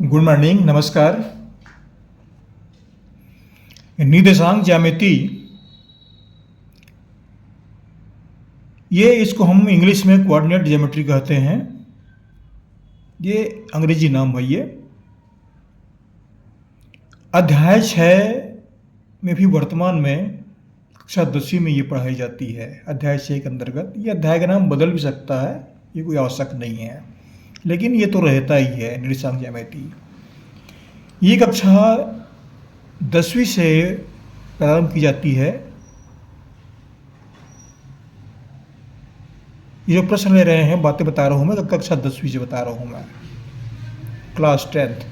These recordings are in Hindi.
गुड मॉर्निंग, नमस्कार। निर्देशांक ज्यामिति, ये इसको हम इंग्लिश में कोऑर्डिनेट ज्योमेट्री कहते हैं। ये अंग्रेजी नाम है। ये अध्याय 6 में भी वर्तमान में कक्षा 10वीं में ये पढ़ाई जाती है। अध्याय 6 के अंतर्गत ये अध्याय का नाम बदल भी सकता है, ये कोई आवश्यक नहीं है, लेकिन ये तो रहता ही है। निर्देशांक ज्यामिति ये कक्षा 10वीं से प्रारंभ की जाती है। ये जो प्रश्न ले रहे हैं, बातें बता रहा हूँ मैं, तो कक्षा 10वीं से बता रहा हूँ मैं, क्लास 10th।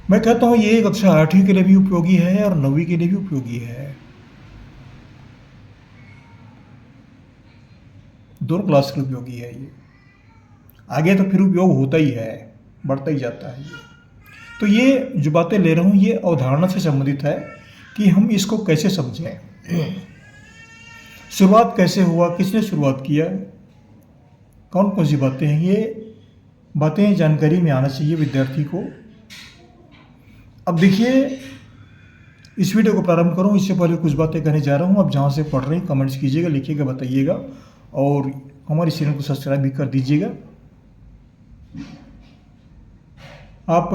मैं कहता हूँ ये कक्षा 8वीं के लिए भी उपयोगी है और 9वीं के लिए भी उपयोगी है। दोनों क्लास के लिए उपयोगी है। ये आगे तो फिर उपयोग होता ही है, बढ़ता ही जाता है। ये तो ये जो बातें ले रहा हूँ ये अवधारणा से संबंधित है कि हम इसको कैसे समझें, शुरुआत कैसे हुआ, किसने शुरुआत किया, कौन कौन सी बातें हैं। ये बातें जानकारी में आना चाहिए विद्यार्थी को। अब देखिए, इस वीडियो को प्रारंभ करूँ इससे पहले कुछ बातें कहने जा रहा हूँ। आप जहाँ से पढ़ रहे हैं कमेंट्स कीजिएगा, लिखिएगा, बताइएगा, और हमारे चैनल को सब्सक्राइब भी कर दीजिएगा। आप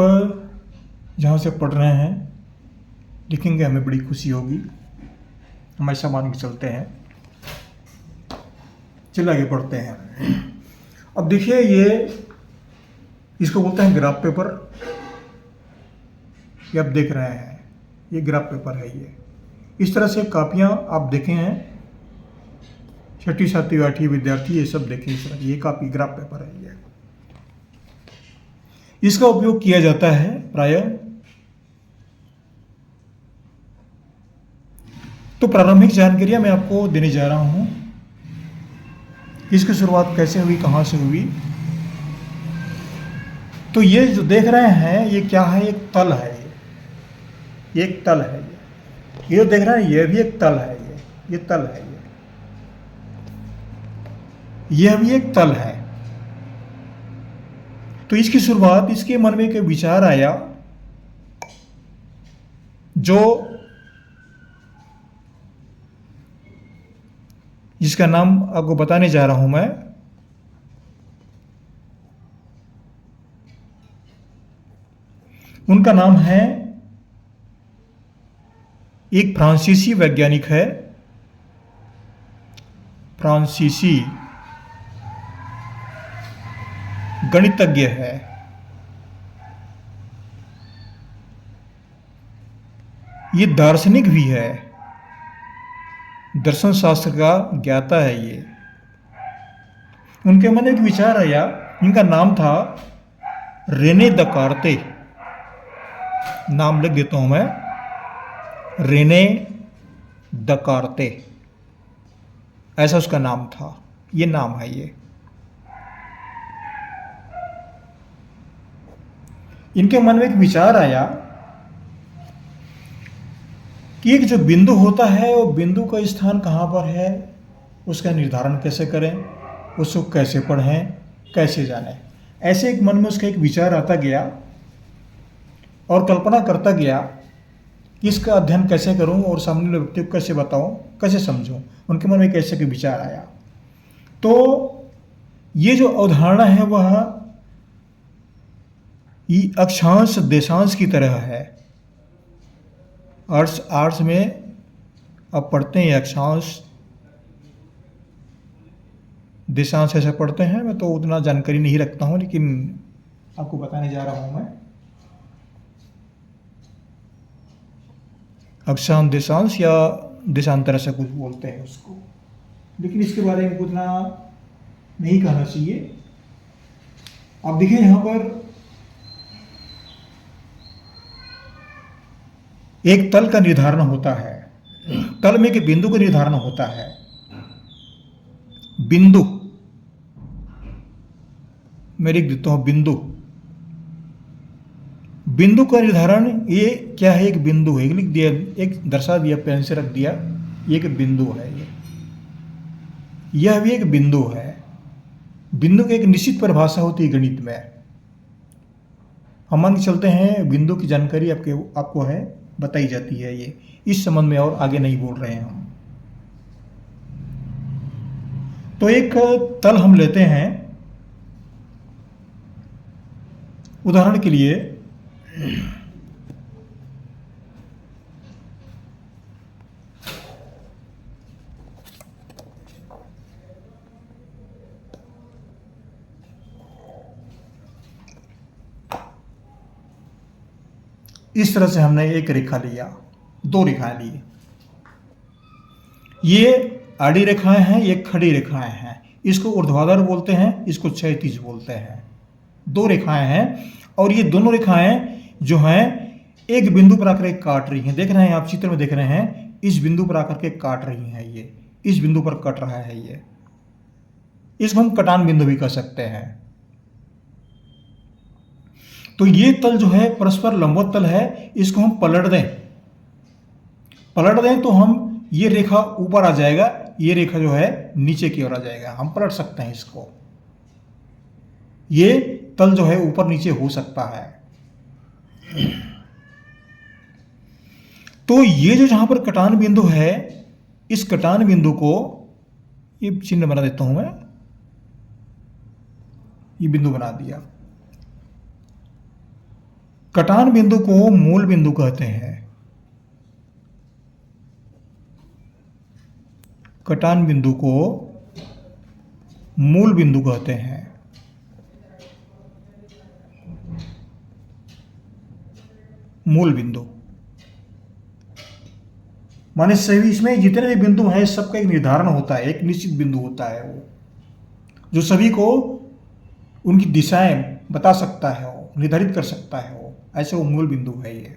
जहाँ से पढ़ रहे हैं लिखेंगे, हमें बड़ी खुशी होगी। हम ऐसा मान के चलते हैं। चलिए आगे पढ़ते हैं। अब देखिए, ये इसको बोलते हैं ग्राफ पेपर। ये आप देख रहे हैं, ये ग्राफ पेपर है। ये इस तरह से कापियाँ आप देखे हैं, 6वीं 7वीं 8वीं विद्यार्थी ये सब देखें। इस तरह ये कापी ग्राफ पेपर है। ये इसका उपयोग किया जाता है प्रायः। तो प्रारंभिक जानकारियां मैं आपको देने जा रहा हूं। इसकी शुरुआत कैसे हुई, कहां से हुई। तो ये जो देख रहे हैं ये क्या है, एक तल है। ये एक तल है। ये जो देख रहे हैं ये भी एक तल है। ये तल है। यह भी एक तल है। तो इसकी शुरुआत, इसके मन में एक विचार आया जो जिसका नाम आपको बताने जा रहा हूं मैं। उनका नाम है, एक फ्रांसीसी वैज्ञानिक है, फ्रांसीसी गणितज्ञ है। ये दार्शनिक भी है, दर्शन शास्त्र का ज्ञाता है। ये उनके मन में एक विचार आया। इनका नाम था रेने दकार्ते। नाम लिख देता हूं मैं, रेने दकार्ते, ऐसा उसका नाम था। ये नाम है। ये इनके मन में एक विचार आया कि एक जो बिंदु होता है वो बिंदु का स्थान कहाँ पर है, उसका निर्धारण कैसे करें, उसको कैसे पढ़ें, कैसे जानें। ऐसे एक मन में उसका एक विचार आता गया और कल्पना करता गया कि इसका अध्ययन कैसे करूं और सामने वाले व्यक्ति को कैसे बताऊं, कैसे समझूं। उनके मन में कैसे एक विचार आया। तो ये जो अवधारणा है वह ये अक्षांश देशांश की तरह है। आर्ट्स में आप पढ़ते हैं अक्षांश देशांश ऐसे पढ़ते हैं। मैं तो उतना जानकारी नहीं रखता हूं, लेकिन आपको बताने जा रहा हूं मैं। अक्षांश देशांश या देशांतर ऐसा कुछ बोलते हैं उसको, लेकिन इसके बारे में उतना नहीं कहना चाहिए। आप देखिए यहां पर एक तल का निर्धारण होता है। तल में एक बिंदु का निर्धारण होता है। बिंदु मैं लिख देता हूं, बिंदु। बिंदु का निर्धारण ये क्या है, एक बिंदु है। लिख दिया, एक दर्शा दिया, पेन से रख दिया, ये एक बिंदु है। यह भी एक बिंदु है। बिंदु की एक निश्चित परिभाषा होती है गणित में। हम मान के चलते हैं बिंदु की जानकारी आपको है बताई जाती है, ये इस संबंध में और आगे नहीं बोल रहे हैं हम। तो एक तल हम लेते हैं उदाहरण के लिए। इस तरह से हमने एक रेखा लिया, दो रेखाएं ली। ये आड़ी रेखाएं हैं, ये खड़ी रेखाएं हैं। इसको ऊर्ध्वाधर बोलते हैं, इसको क्षैतिज बोलते हैं। दो रेखाएं हैं और ये दोनों रेखाएं जो हैं एक बिंदु पर आकर काट रही हैं। देख रहे हैं आप चित्र में, देख रहे हैं इस बिंदु पर आकर के काट रही हैं। ये इस बिंदु पर कट रहा है। ये इसको हम कटान बिंदु भी कह सकते हैं। तो ये तल जो है परस्पर लंबवत तल है। इसको हम पलट दें तो हम ये रेखा ऊपर आ जाएगा, ये रेखा जो है नीचे की ओर आ जाएगा। हम पलट सकते हैं इसको। ये तल जो है ऊपर नीचे हो सकता है। तो ये जो जहां पर कटान बिंदु है, इस कटान बिंदु को ये चिन्ह बना देता हूं मैं, ये बिंदु बना दिया। कटान बिंदु को मूल बिंदु कहते हैं। कटान बिंदु को मूल बिंदु कहते हैं। मूल बिंदु माने सभी इसमें जितने भी बिंदु हैं सबका एक निर्धारण होता है, एक निश्चित बिंदु होता है वो, जो सभी को उनकी दिशाएं बता सकता है, वो निर्धारित कर सकता है। वो ऐसे वो मूल बिंदु है। ये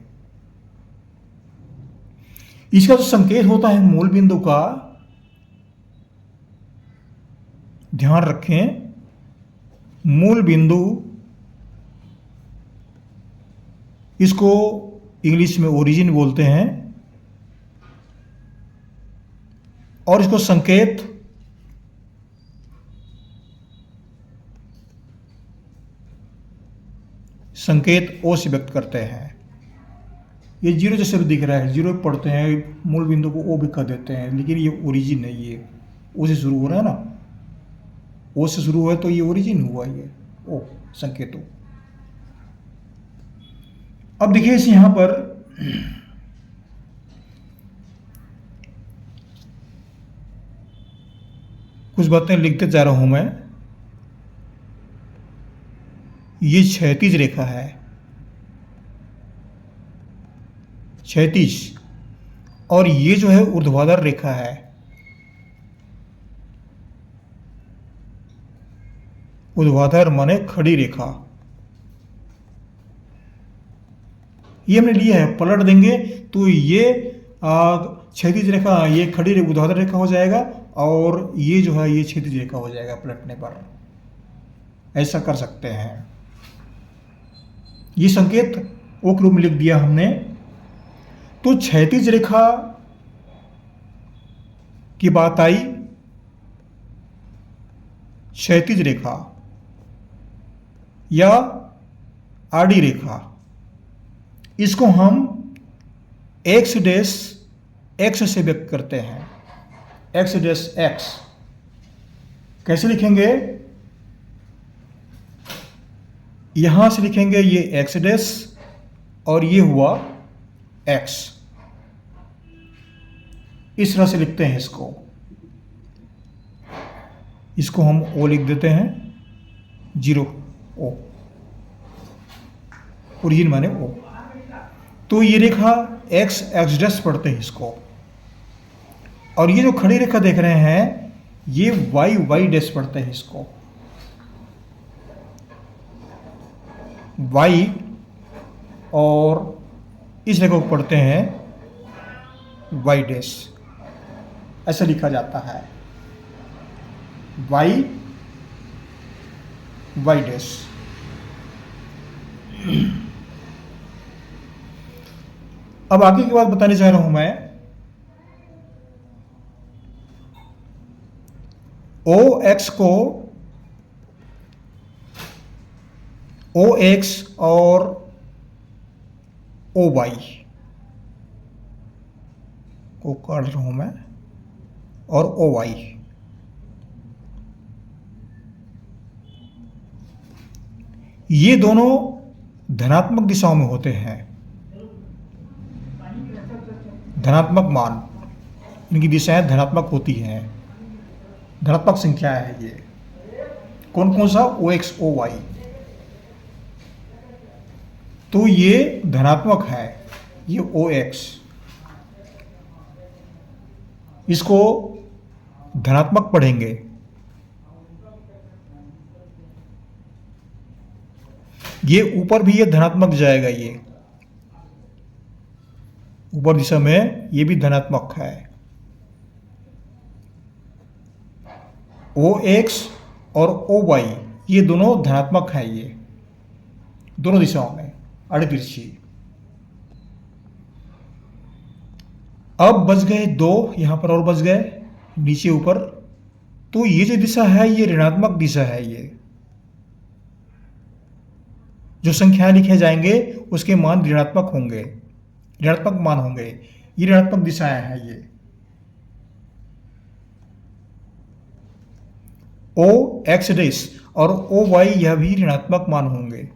इसका जो संकेत होता है मूल बिंदु का, ध्यान रखें, मूल बिंदु इसको इंग्लिश में ओरिजिन बोलते हैं और इसको संकेत ओ से व्यक्त करते हैं। ये जीरो जैसे भी दिख रहा है, जीरो पढ़ते हैं, मूल बिंदु को ओ भी कह देते हैं, लेकिन ये ओरिजिन है। ये ओ से शुरू हो रहा है ना, ओ से शुरू हुआ तो ये ओरिजिन हुआ, ये ओ संकेत ओ। अब देखिए इस यहां पर कुछ बातें लिखते जा रहा हूं मैं। ये क्षैतिज रेखा है, क्षैतिज, और ये जो है ऊर्ध्वाधर रेखा है। ऊर्ध्वाधर माने खड़ी रेखा। ये हमने लिया है, पलट देंगे तो ये क्षैतिज रेखा, ये खड़ी ऊर्ध्वाधर रेखा हो जाएगा और ये जो है ये क्षैतिज रेखा हो जाएगा पलटने पर। ऐसा कर सकते हैं। ये संकेत ओ के रूप में लिख दिया हमने। तो क्षैतिज रेखा की बात आई, क्षैतिज रेखा या आड़ी रेखा, इसको हम एक्स डैश एक्स से व्यक्त करते हैं। एक्स डैश एक्स कैसे लिखेंगे? यहां से लिखेंगे ये एक्स डैश और ये हुआ एक्स। इस तरह से लिखते हैं इसको। इसको हम ओ लिख देते हैं, जीरो ओ, ओरिजिन माने ओ। तो ये रेखा एक्स एक्स डैश पढ़ते हैं इसको। और ये जो खड़ी रेखा देख रहे हैं ये वाई वाई डैश पढ़ते हैं इसको। वाई, और इस रेखा को पढ़ते हैं वाई डैश। ऐसा लिखा जाता है, वाई वाई डैश। अब आगे की बात बताने जा रहा हूं मैं। ओ एक्स को ओ एक्स और ओ वाई को काट रहा हूं मैं, और ओ वाई, ये दोनों धनात्मक दिशाओं में होते हैं। धनात्मक मान, इनकी दिशाएं धनात्मक होती हैं, धनात्मक संख्याएं हैं ये। कौन कौन सा? ओ एक्स ओ वाई। तो ये धनात्मक है, ये ओ एक्स, इसको धनात्मक पढ़ेंगे। ये ऊपर भी ये धनात्मक जाएगा, ये ऊपर दिशा में ये भी धनात्मक है। ओ एक्स और ओ वाई ये दोनों धनात्मक है, ये दोनों दिशाओं में अड़तिरछी। अब बच गए दो, यहां पर और बच गए नीचे ऊपर। तो ये जो दिशा है ये ऋणात्मक दिशा है। ये जो संख्याएं लिखे जाएंगे उसके मान ऋणात्मक होंगे, ऋणात्मक मान होंगे। ये ऋणात्मक दिशाएं हैं ये। ओ एक्स डैश और ओ वाई यह भी ऋणात्मक मान होंगे।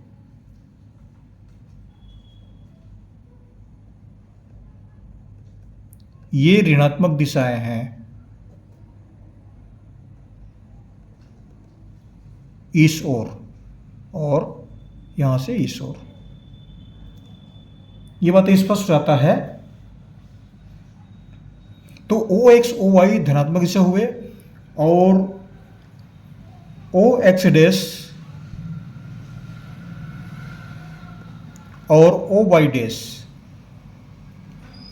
ये ऋणात्मक दिशाएं हैं, इस ओर और यहां से इस ओर। ये बात स्पष्ट हो जाता है। तो ओ एक्स ओ वाई धनात्मक दिशा हुए, और ओ एक्स डैश और ओ वाई डैश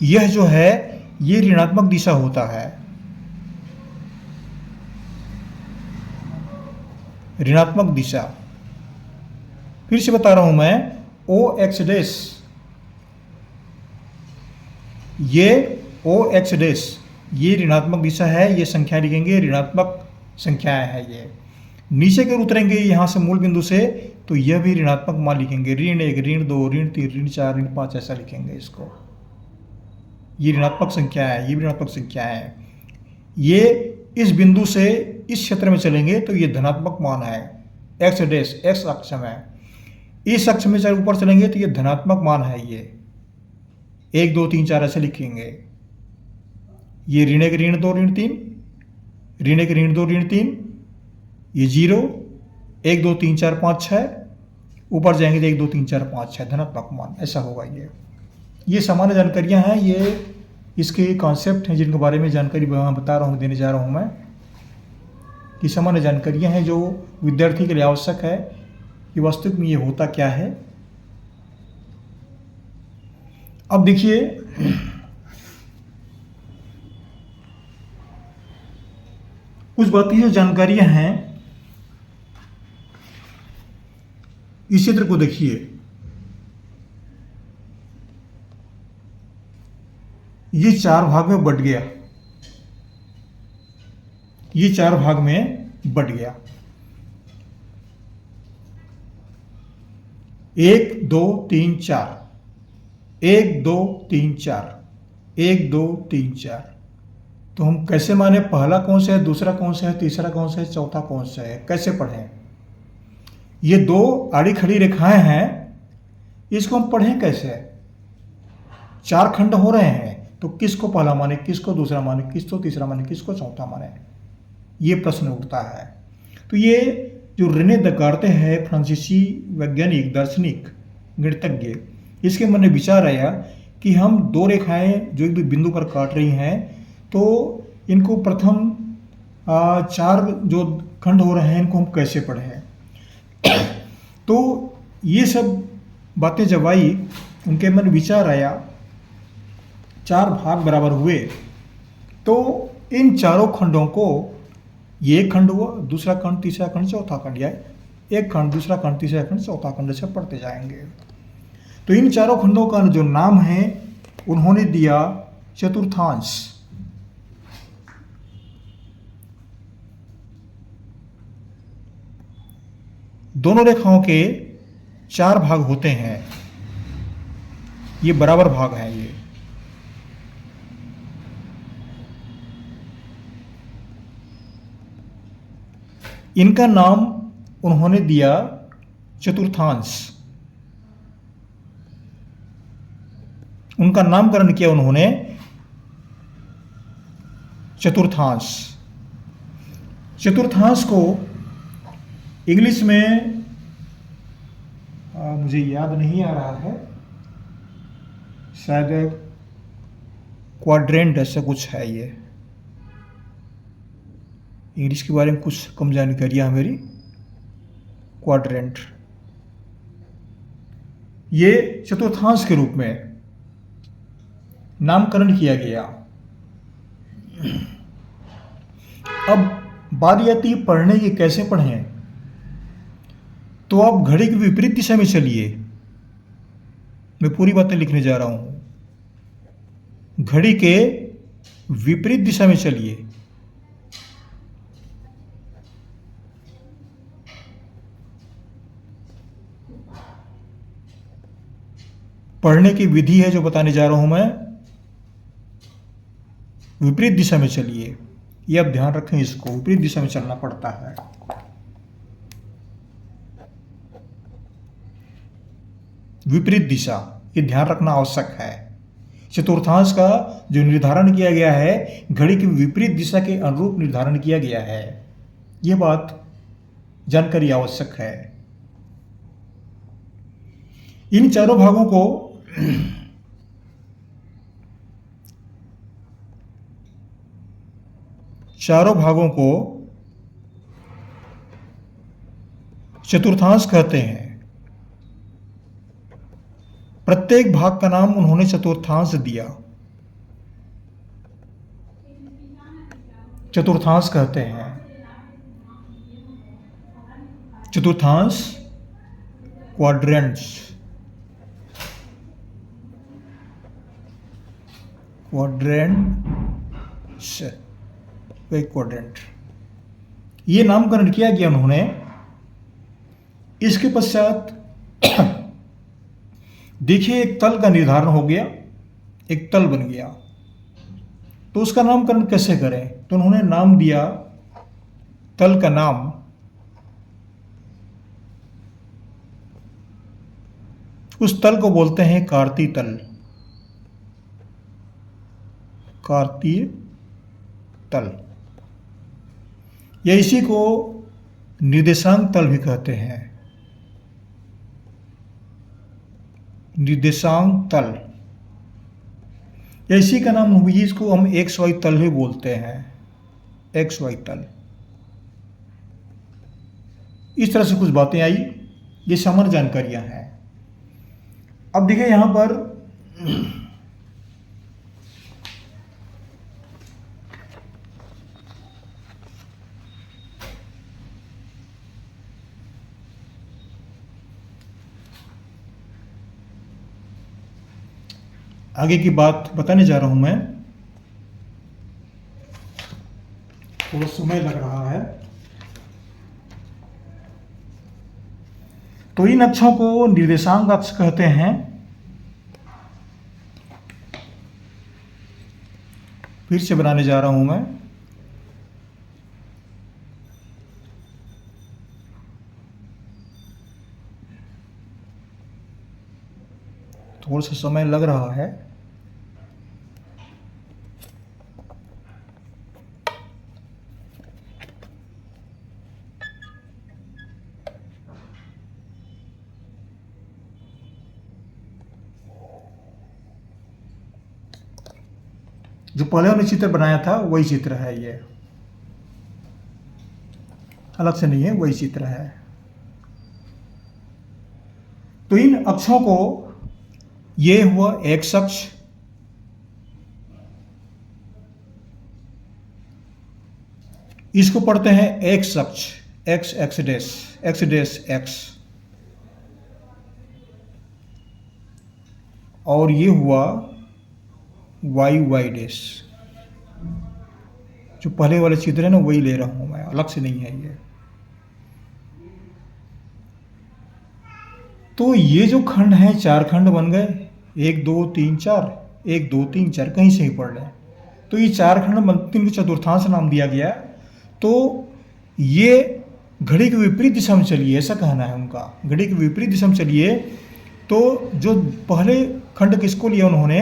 यह जो है ये ऋणात्मक दिशा होता है। ऋणात्मक दिशा, फिर से बता रहा हूं मैं, ओ एक्स डैश, ये ओ एक्स डैश ये ऋणात्मक दिशा है। ये संख्या लिखेंगे, ऋणात्मक संख्याएं हैं ये। नीचे के उतरेंगे यहां से मूल बिंदु से, तो यह भी ऋणात्मक मान लिखेंगे। ऋण 1, ऋण 2, ऋण 3, ऋण 4, ऋण 5 ऐसा लिखेंगे इसको। ये ऋणात्मक संख्या है, ये भी ऋणात्मक संख्या है। ये इस बिंदु से इस क्षेत्र में चलेंगे तो ये धनात्मक मान है। एक्स डैश एक्स अक्ष में, इस अक्ष में चाहे ऊपर चलेंगे तो ये धनात्मक मान है। ये 1 2 3 4 ऐसे लिखेंगे। ये ऋण 1 ऋण 2 ऋण 3, ऋण 1 ऋण 2 ऋण 3, ये 0 1 2 3 4 5 6, ऊपर जाएंगे तो 1 2 3 4 5 6 धनात्मक मान ऐसा होगा। ये सामान्य जानकारियां हैं, ये इसके कॉन्सेप्ट हैं जिनके बारे में जानकारी बता रहा हूँ, देने जा रहा हूँ मैं। कि सामान्य जानकारियां हैं जो विद्यार्थी के लिए आवश्यक है कि वास्तविक में ये होता क्या है। अब देखिए, कुछ बातें जो जानकारियां हैं, इस चित्र को देखिए। ये 4 भाग में बट गया, ये 4 भाग में बट गया। 1 2 3 4, 1 2 3 4, 1 2 3 4। तो हम कैसे माने पहला कौन सा है, दूसरा कौन सा है, तीसरा कौन सा है, चौथा कौन सा है, कैसे पढ़ें? ये 2 आड़ी खड़ी रेखाएं हैं, इसको हम पढ़ें कैसे? 4 खंड हो रहे हैं, तो किसको पहला माने, किसको दूसरा माने, किसको तीसरा माने, किसको चौथा माने, ये प्रश्न उठता है। तो ये जो रेने देकार्ते हैं, फ्रांसीसी वैज्ञानिक, दार्शनिक, गणितज्ञ, इसके मन में विचार आया कि हम 2 रेखाएं जो एक बिंदु पर काट रही हैं, तो इनको प्रथम 4 जो खंड हो रहे हैं इनको हम कैसे पढ़ें। तो ये सब बातें जब आई, उनके मन में विचार आया, 4 भाग बराबर हुए, तो इन चारों खंडों को, ये एक खंड हुआ, दूसरा खंड, तीसरा खंड, चौथा खंड, या एक खंड, दूसरा खंड, तीसरा खंड, चौथा खंड से पढ़ते जाएंगे। तो इन चारों खंडों का जो नाम है उन्होंने दिया चतुर्थांश। दोनों रेखाओं के 4 भाग होते हैं, ये बराबर भाग हैं ये। इनका नाम उन्होंने दिया चतुर्थांश। उनका नामकरण किया उन्होंने चतुर्थांश। चतुर्थांश को इंग्लिश में मुझे याद नहीं आ रहा है, शायद क्वाड्रेंट ऐसा कुछ है। ये इंग्लिश के बारे में कुछ कम जानकारी है मेरी। क्वाड्रेंट, ये चतुर्थांश के रूप में नामकरण किया गया। अब बात आती है पढ़ने की, कैसे पढ़ें। तो आप घड़ी की विपरीत दिशा में चलिए। मैं पूरी बातें लिखने जा रहा हूं। घड़ी के विपरीत दिशा में चलिए। पढ़ने की विधि है जो बताने जा रहा हूं मैं। विपरीत दिशा में चलिए, ये आप ध्यान रखें, इसको विपरीत दिशा में चलना पड़ता है। विपरीत दिशा, ये ध्यान रखना आवश्यक है। चतुर्थांश का जो निर्धारण किया गया है, घड़ी की विपरीत दिशा के अनुरूप निर्धारण किया गया है। यह बात जानकारी आवश्यक है। इन चारों भागों को चतुर्थांश कहते हैं। प्रत्येक भाग का नाम उन्होंने चतुर्थांश दिया। चतुर्थांश कहते हैं। चतुर्थांश, क्वाड्रेंट्स, क्वाड्रेंट, ये नामकरण किया गया उन्होंने। इसके पश्चात देखिए एक तल का निर्धारण हो गया, एक तल बन गया। तो उसका नामकरण कैसे करें, तो उन्होंने नाम दिया, तल का नाम उस तल को बोलते हैं कार्तीय तल। कार्तीय तल, या इसी को निर्देशांक तल भी कहते हैं। निर्देशांक तल, या इसी का नाम हुई, इसको हम XY तल भी बोलते हैं। XY तल। इस तरह से कुछ बातें आई, ये सामान्य जानकारियां हैं। अब देखिए यहां पर आगे की बात बताने जा रहा हूं मैं। थोड़ा समय लग रहा है। तो इन अक्षों को निर्देशांक अक्ष कहते हैं। फिर से बनाने जा रहा हूं मैं। थोड़ा सा समय लग रहा है। जो पहले हमने चित्र बनाया था वही चित्र है, ये अलग से नहीं है, वही चित्र है। तो इन अक्षों को, ये हुआ एक्स अक्ष, इसको पढ़ते हैं एक्स अक्ष, x x dash, x dash x, और ये हुआ वाई वाई डैश। जो पहले वाले चित्र है ना, वही ले रहा हूं मैं, अलग से नहीं है ये। तो ये जो खंड हैं 4 खंड बन गए, 1 2 3 4, 1 2 3 4 कहीं से ही पढ़ लें। तो ये 4 खंड बनते हैं, इनको चतुर्थांश नाम दिया गया। तो ये घड़ी के विपरीत दिशा में चलिए, ऐसा कहना है उनका। घड़ी के विपरीत दिशा में चलिए तो जो पहले खंड किसको लिया उन्होंने,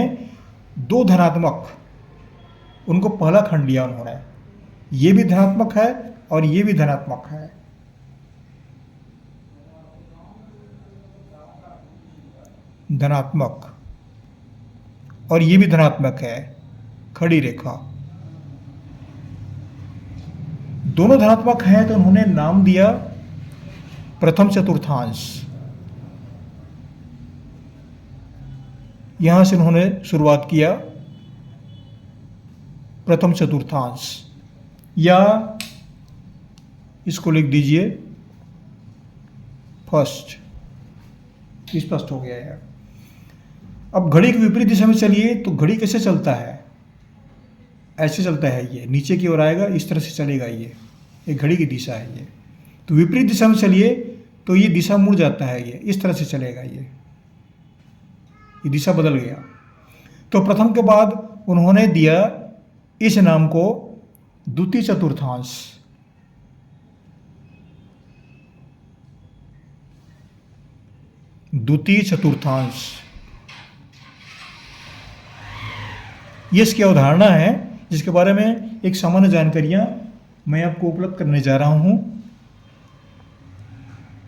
2 धनात्मक, उनको पहला खंड लिया उन्होंने। ये भी धनात्मक है और ये भी धनात्मक है। धनात्मक, और ये भी धनात्मक है, खड़ी रेखा। दोनों धनात्मक हैं तो उन्होंने नाम दिया प्रथम चतुर्थांश। यहां से उन्होंने शुरुआत किया प्रथम चतुर्थांश, या इसको लिख दीजिए फर्स्ट। स्पष्ट हो गया यार। अब घड़ी के विपरीत दिशा में चलिए तो घड़ी कैसे चलता है, ऐसे चलता है, ये नीचे की ओर आएगा, इस तरह से चलेगा। ये घड़ी की दिशा है ये। तो विपरीत दिशा में चलिए तो ये दिशा मुड़ जाता है, ये इस तरह से चलेगा। ये दिशा बदल गया। तो प्रथम के बाद उन्होंने दिया इस नाम को द्वितीय चतुर्थांश। द्वितीय चतुर्थांश ये इसकी अवधारणा है, जिसके बारे में एक सामान्य जानकारियां मैं आपको उपलब्ध करने जा रहा हूं।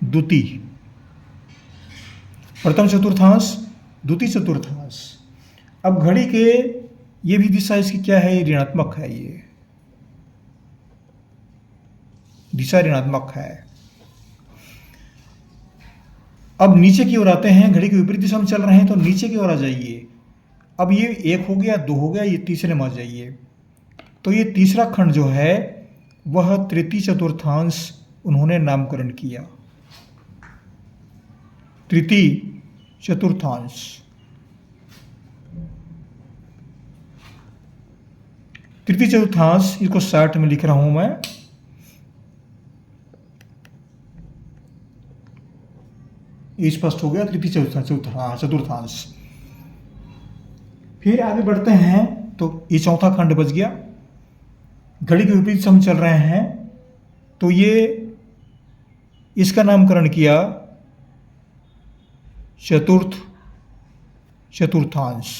द्वितीय, प्रथम चतुर्थांश, द्वितीय चतुर्थांश। अब घड़ी के ये भी दिशा इसकी क्या है, ये ऋणात्मक है। ये दिशा ऋणात्मक है। अब नीचे की ओर आते हैं, घड़ी के विपरीत दिशा में चल रहे हैं तो नीचे की ओर आ जाइए। अब ये 1 हो गया, 2 हो गया, ये तीसरे में आ जाइए। तो ये तीसरा खंड जो है वह तृतीय चतुर्थांश उन्होंने नामकरण किया। तृतीय चतुर्थांश। तृतीय चतुर्थांश, इसको 60 में लिख रहा हूं मैं। स्पष्ट हो गया, तृतीय चतुर्थांश। फिर आगे बढ़ते हैं तो ये चौथा खंड बच गया। घड़ी के विपरीत हम चल रहे हैं तो ये इसका नामकरण किया चतुर्थ चतुर्थांश।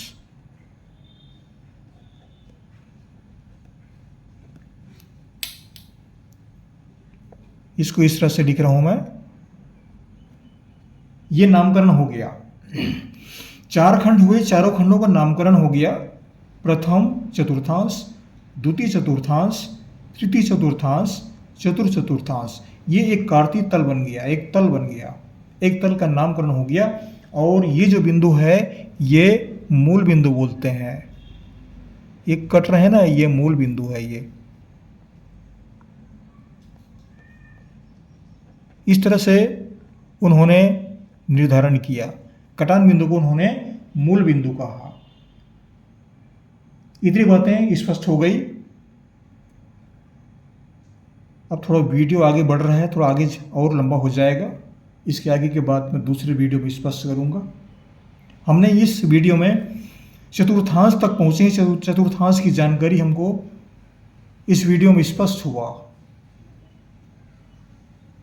इसको इस तरह से लिख रहा हूं मैं। ये नामकरण हो गया। 4 खंड हुए, चारों खंडों का नामकरण हो गया। प्रथम चतुर्थांश, द्वितीय चतुर्थांश, तृतीय चतुर्थांश, चतुर्थ चतुर्थांश। ये एक कार्तीय तल बन गया, एक तल बन गया, एक तल का नामकरण हो गया। और ये जो बिंदु है ये मूल बिंदु बोलते हैं। ये कट रहे हैं ना, ये मूल बिंदु है। ये इस तरह से उन्होंने निर्धारण किया। कटान बिंदु को उन्होंने मूल बिंदु कहा। इतनी बातें स्पष्ट हो गई। अब थोड़ा वीडियो आगे बढ़ रहा है, थोड़ा आगे और लंबा हो जाएगा। इसके आगे के बाद मैं दूसरे वीडियो में स्पष्ट करूंगा। हमने इस वीडियो में चतुर्थांश तक पहुंचे। चतुर्थांश की जानकारी हमको इस वीडियो में स्पष्ट हुआ।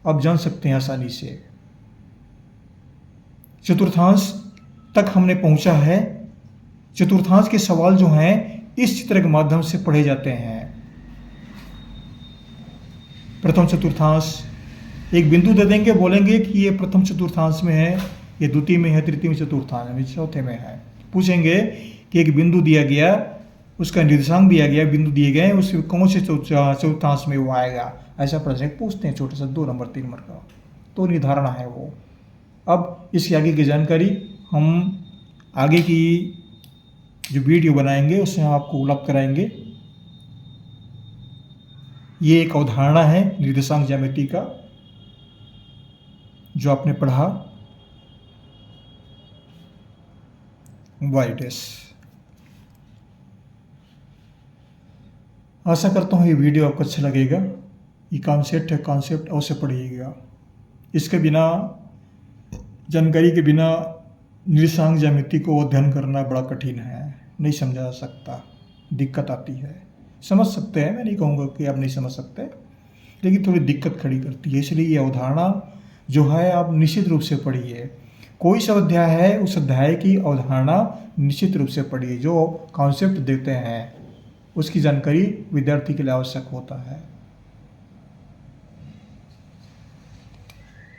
आप जान सकते हैं आसानी से। चतुर्थांश तक हमने पहुंचा है। चतुर्थांश के सवाल जो हैं इस चित्र के माध्यम से पढ़े जाते हैं। प्रथम चतुर्थांश, एक बिंदु दे देंगे, बोलेंगे कि ये प्रथम चतुर्थांश में है, ये द्वितीय में है, तृतीय में, चतुर्थांश में, चौथे में है। पूछेंगे कि एक बिंदु दिया गया, उसका निर्देशांक दिया गया, बिंदु दिए गए, उसके कौन से चतुर्थांश में वो आएगा, ऐसा प्रश्न पूछते हैं। छोटा सा 2 नंबर 3 नंबर का तो निर्धारण है वो। अब इसकी आगे की जानकारी हम आगे की जो वीडियो बनाएंगे उसमें हम आपको उपलब्ध कराएंगे। ये एक अवधारणा है निर्देशांक ज्यामिति का जो आपने पढ़ा वाइडेस। आशा करता हूँ ये वीडियो आपको अच्छा लगेगा। ये कॉन्सेप्ट है, कॉन्सेप्ट अवश्य पढ़िएगा। इसके बिना जानकारी के बिना निर्देशांक ज्यामिति को अध्ययन करना बड़ा कठिन है, नहीं समझा जा सकता, दिक्कत आती है। समझ सकते हैं, मैं नहीं कहूँगा कि आप नहीं समझ सकते, लेकिन थोड़ी दिक्कत खड़ी करती है। इसलिए ये अवधारणा जो है आप निश्चित रूप से पढ़िए। कोई सा अध्याय है, उस अध्याय की अवधारणा निश्चित रूप से पढ़िए। जो कॉन्सेप्ट देते हैं उसकी जानकारी विद्यार्थी के लिए आवश्यक होता है।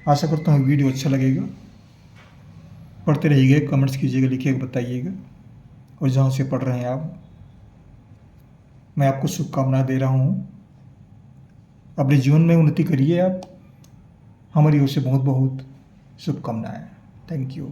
आशा करता हूँ वीडियो अच्छा लगेगा। पढ़ते रहिए, कमेंट्स कीजिएगा, लिखिएगा, बताइएगा। और जहाँ से पढ़ रहे हैं आप, मैं आपको शुभकामनाएं दे रहा हूँ। अपने जीवन में उन्नति करिए आप। हमारी ओर से बहुत बहुत शुभकामनाएं। Thank you.